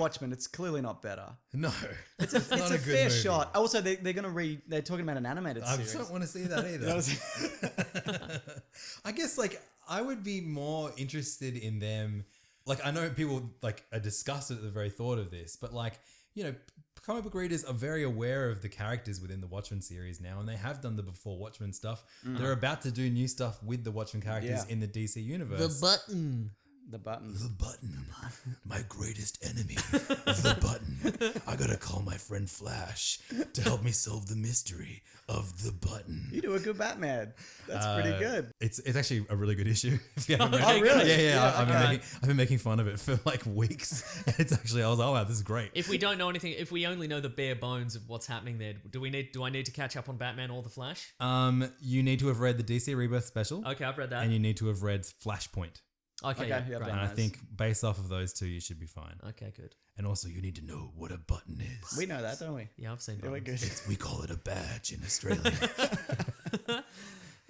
Watchmen. It's clearly not better. No, It's a not a good fair movie. shot. Also, they're going to they're talking about an animated I series. don't want to see that either. I guess like I would be more interested in them. Like I know people like are disgusted at the very thought of this, but like, you know, comic book readers are very aware of the characters within the Watchmen series now, and they have done the before Watchmen stuff. They're about to do new stuff with the Watchmen characters in the DC universe. The button. The button. My greatest enemy. The button. I gotta call my friend Flash to help me solve the mystery of the button. You do a good Batman. That's pretty good. It's actually a really good issue. If you haven't read Oh, it. really? Yeah. Okay. I've been making fun of it for like weeks. And it's actually, I was like, oh wow, this is great. If we don't know anything, if we only know the bare bones of what's happening there, do I need to catch up on Batman or the Flash? You need to have read the DC Rebirth special. Okay, I've read that. And you need to have read Flashpoint. Okay, Okay, yeah, yeah, great. done And I those. think based off of those two, you should be fine. Okay, good. And also, you need to know what a button is. We know that, don't we? Yeah, I've seen Yeah, we're buttons. good. We call it a badge in Australia.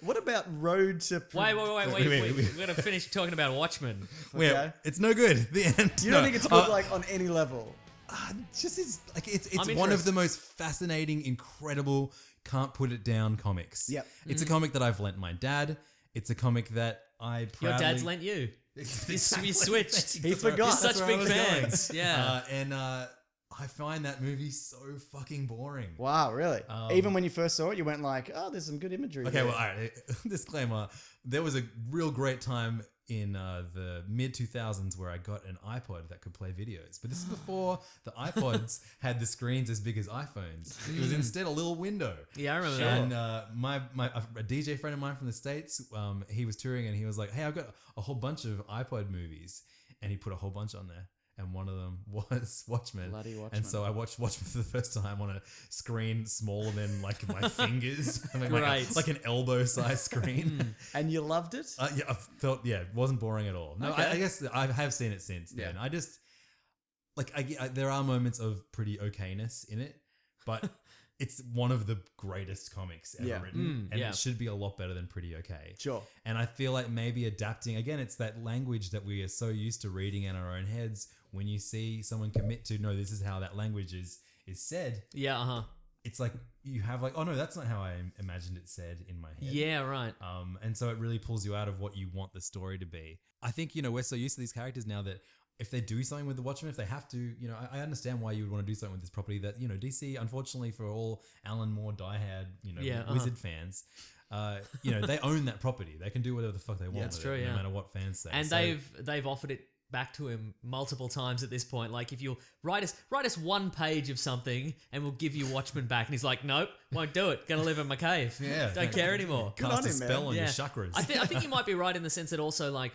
What about Road to... Wait. Wait. We're going to finish talking about Watchmen. Well, Okay. it's no good. The end. You don't think it's good, like, on any level? Just it's like it's I'm one of interested. the most fascinating, incredible, can't put it down comics. Yep. It's a comic that I've lent my dad. It's a comic that I proudly... Your dad's lent you. You switched. He forgot. You're That's such where I big was going. fans. Yeah. And I find that movie so fucking boring. Wow, really? Even when you first saw it, you went like, oh, there's some good imagery Okay, here. well, all right. Disclaimer. There was a real great time in the mid-2000s where I got an iPod that could play videos. But this is before the iPods had the screens as big as iPhones. It was instead a little window. Yeah, I remember that. And a DJ friend of mine from the States, he was touring and he was like, hey, I've got a whole bunch of iPod movies. And he put a whole bunch on there. And one of them was Watchmen. Bloody Watchmen. And so I watched Watchmen for the first time on a screen smaller than like my fingers. I mean, Right. like an elbow-sized screen. And you loved it? Yeah, I felt, it wasn't boring at all. No, Okay. I guess I have seen it since then. I just, like, there are moments of pretty okayness in it, but it's one of the greatest comics ever Yeah. written. And yeah. it should be a lot better than pretty okay. Sure. And I feel like maybe adapting, again, it's that language that we are so used to reading in our own heads. When you see someone commit to, no, this is how that language is said, Yeah, it's like you have like, oh no, that's not how I imagined it said in my head. Yeah, right. And so it really pulls you out of what you want the story to be. I think, we're so used to these characters now that if they do something with the Watchmen, if they have to, I understand why you would want to do something with this property that, DC, unfortunately for all Alan Moore diehard, Wizard fans, they own that property. They can do whatever the fuck they want That's with true, it, yeah. no matter what fans say. And So- they've offered it back to him multiple times at this point. Like, if you'll write us one page of something and we'll give you Watchmen back. And he's like, nope, won't do it. Gonna live in my cave. Yeah. Don't care anymore. Good cast on a him, man. spell on your Yeah. chakras. I think you might be right in the sense that also like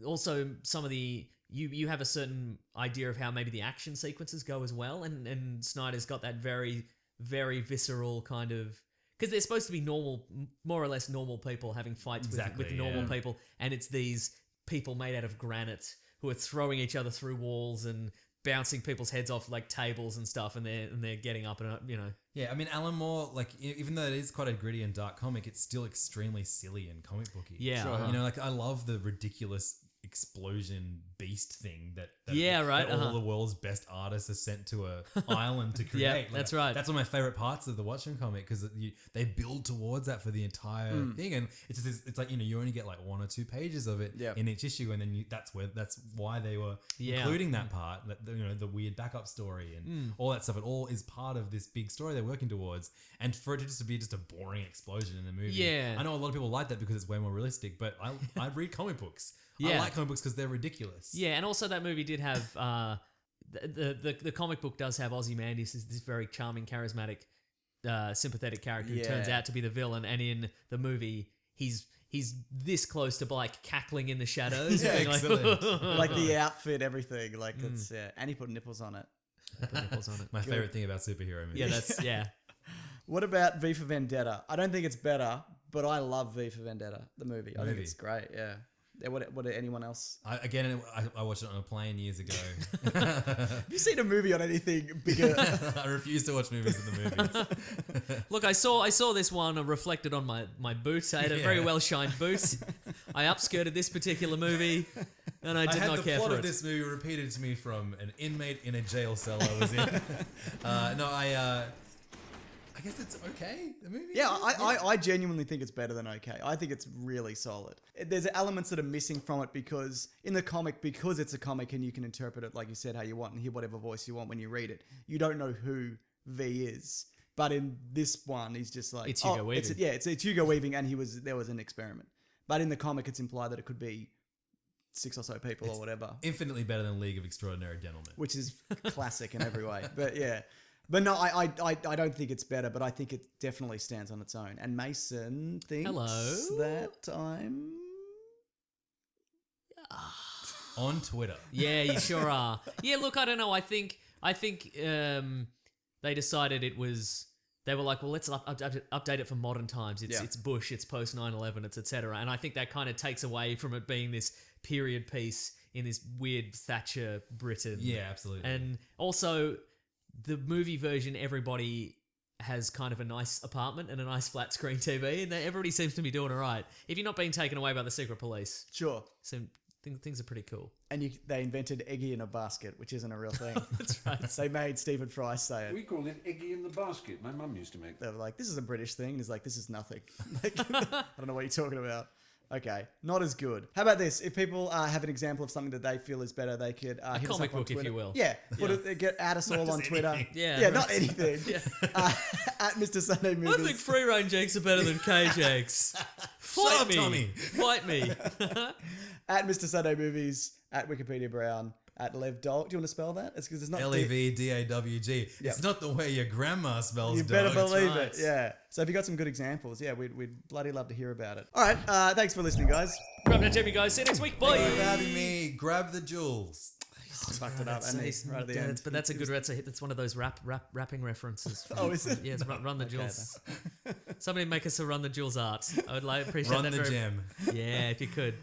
also some of the you have a certain idea of how maybe the action sequences go as well, and Snyder's got that very, very visceral kind of, because they're supposed to be normal, more or less normal people having fights Exactly, with normal yeah. people, and it's these people made out of granite who are throwing each other through walls and bouncing people's heads off like tables and stuff, and they're getting up and Yeah, I mean, Alan Moore, like, even though it is quite a gritty and dark comic, it's still extremely silly and comic booky. Yeah, Sure. Like, I love the ridiculous explosion beast thing that Yeah, right, that all the world's best artists are sent to a island to create. Yeah, Like, that's right. That's one of my favorite parts of the Watchmen comic, because they build towards that for the entire thing, and it's like you only get like 1 or 2 pages of it Yep. in each issue, and then that's why they were including that part, that the weird backup story and all that stuff. It all is part of this big story they're working towards, and for it to just be just a boring explosion in the movie. Yeah. I know a lot of people like that because it's way more realistic, but I read comic books. I Yeah. like comic books because they're ridiculous. Yeah, and also that movie did have the comic book does have Ozymandias as this very charming, charismatic, sympathetic character who turns Yeah. out to be the villain, and in the movie he's this close to like cackling in the shadows. Yeah, being like, excellent. Like the outfit, everything. Like it's, and he put nipples on it. Put nipples on it. My favorite thing about superhero movies. Yeah, that's yeah. What about V for Vendetta? I don't think it's better, but I love V for Vendetta, the movie. I think it's great, yeah. What did anyone else? I watched it on a plane years ago. Have you seen a movie on anything bigger? I refuse to watch movies in the movies. Look, I saw this one reflected on my boot. I had a very well shined boot. I upskirted this particular movie. And I did had not the care plot for of it. this movie repeated to me from an inmate in a jail cell I was in. I guess it's okay. The movie. Yeah, I genuinely think it's better than okay. I think it's really solid. There's elements that are missing from it because in the comic, because it's a comic and you can interpret it like you said how you want and hear whatever voice you want when you read it. You don't know who V is, but in this one, he's just like It's Hugo Weaving. It's Hugo Weaving, and there was an experiment. But in the comic, it's implied that it could be 6 or so people or whatever, Infinitely better than League of Extraordinary Gentlemen. which is classic in every way. But yeah. But no, I don't think it's better, but I think it definitely stands on its own. And Mason thinks that I'm... On Twitter. Yeah, you sure are. Yeah, look, I don't know. I think they decided it was. They were like, well, let's update it for modern times. It's Bush, it's post 9/11, it's etc. And I think that kind of takes away from it being this period piece in this weird Thatcher Britain. Yeah, absolutely. And also, the movie version, everybody has kind of a nice apartment and a nice flat screen TV, and everybody seems to be doing all right. If you're not being taken away by the secret police, Sure. so things are pretty cool. And they invented Eggy in a basket, which isn't a real thing. That's right. They made Stephen Fry say it. We called it Eggy in the basket. My mum used to make They that. were like, this is a British thing. And he's like, this is nothing. Like, I don't know what you're talking about. Okay, not as good. How about this? If people have an example of something that they feel is better, they could hit us comic up on book, if Twitter. you will. Yeah, add us all on Twitter. anything. Yeah, not right. anything. At Mr. Sunday Movies. I think free range eggs are better than cage eggs. Fight up, me, Tommy. Fight me. At Mr. Sunday Movies. At Wikipedia Brown. At Lev Dog. Do you want to spell that? It's because it's not LEVDAWG. It's not the way your grandma spells You dog. better believe right. it. Yeah. So if you got some good examples, yeah, we'd bloody love to hear about it. All right. Thanks for listening, guys. Grab that Jimmy, guys. See you next week. Bye. Thank you for having me. Grab the jewels. Fucked it up. And right at the end. But that's a good. That's one of those rapping references. Oh, is it? Yes, run the jewels. Somebody make us a run the jewels art. I would appreciate Run that. the gem. Yeah, if you could.